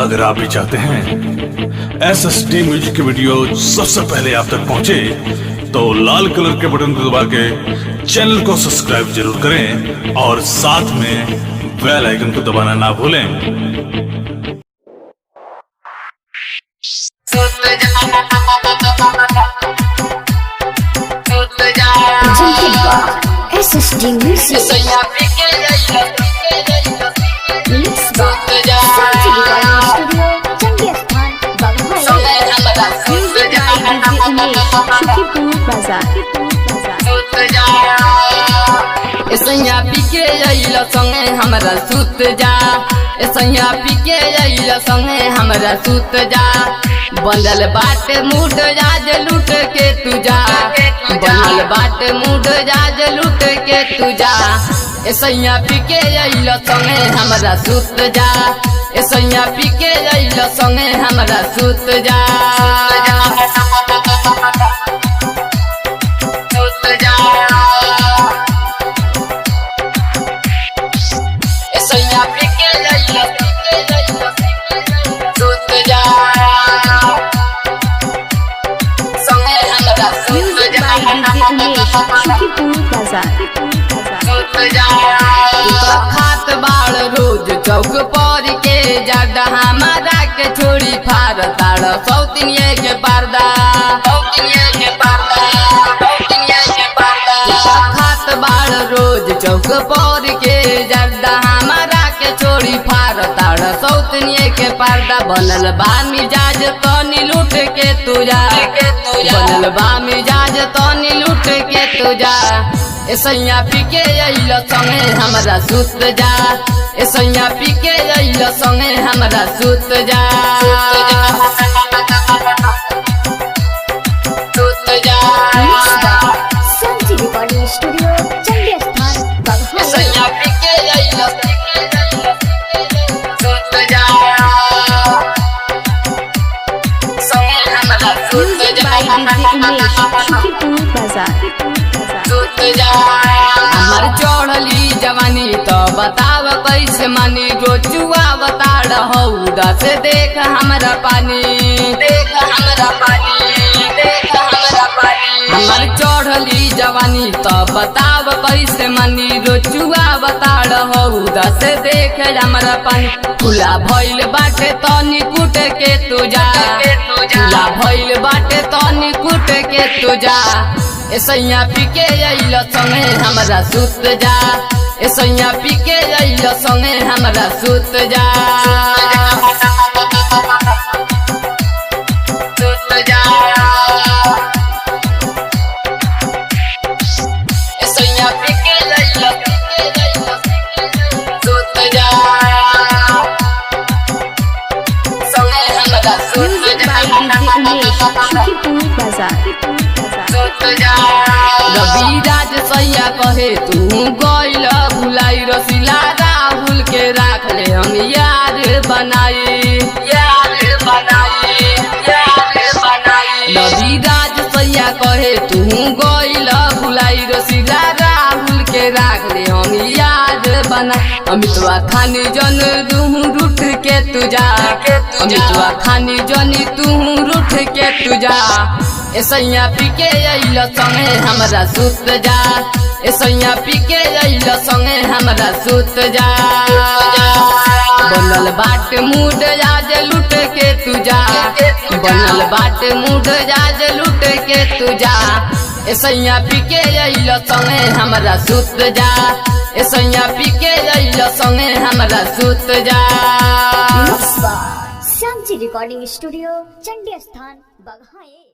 अगर आप भी चाहते हैं SSD म्यूजिक की वीडियो सबसे पहले आप तक पहुंचे, तो लाल कलर के बटन को दबा के चैनल को सब्सक्राइब जरूर करें और साथ में बेल आइकन को दबाना ना भूलें। SSD म्यूजिक सैया पीके अइला संगे हमरा सुत जा, सैया पीके अइला संगे हमरा सुत जा। बनल बाट मूड जाज लूट के तू जा, बनल बाट मूड जाज लूट के तू जा। सैया पीके अइला संगे हमरा सुत जा, सैया पीके अइला संगे हमरा सुत जा। खात बाड़ रोज चौक पर के जादा हमारा के छोड़ी फार ताड़ सौतिनिये के पर्दा, खात बाड़ रोज चौक पर के जादा हमारा के छोड़ी फार ताड़ सौतिनिये के पर्दा। बनल बा मिजाज तनी लूट के तू जा, बनल बा मिजाज तनी लूट के तू जा। सैया पीके अइला संगे हमरा सुत जा, सैया पीके अइला संगे हमरा सुत जा। सैया पीके अइला संगे हमरा सुत जा। हमर चढ़ली जवानी तो बताव कैसे मानी, रोचुआ बताड़ हौदा से देख हमरा पानी, देख हमरा पानी, देख हमरा पानी। हमर चढ़ली जवानी तो बताव कैसे मानी, रोचुआ बताड़ हौदा से देख हमरा पानी। खुला भइल बाटे तनी कूट के तू जा, खुला भइल बाटे तनी कूट के तू जा। सैया पीके अइला संगे हमरा सुत जा, सैया पीके अइला संगे हमरा सुत जा। सुत जा सैया पीके अइला सुत जा, संगे हमरा सुत जा। रविराज सैया कहे तू गइल भुलाई, रसीला राहुल के राख ले हम यार बनाई, यार बनाई, यार बनाई। रविराज सैया कहे तू गइल भुलाई, रसीला राहुल के राख ले हम यार बनाई। अमितवा खानी जन तू रूठ के तू जा, अमितवा खानी जनी तू रूठ के तू जा। सैया पीके अइला संगे हमरा सुत जा, सैया पीके अइला संगे हमरा सुत जा। बनल बाट मूड जाज लूट के तू जा, बनल बाट मूड जाज लूट के तू जा। सैया पीके अइला संगे हमरा सुत जा, सैया पीके अइला संगे हमरा सुत जा। श्यामजी रिकॉर्डिंग स्टूडियो चंडी स्थान बघाए।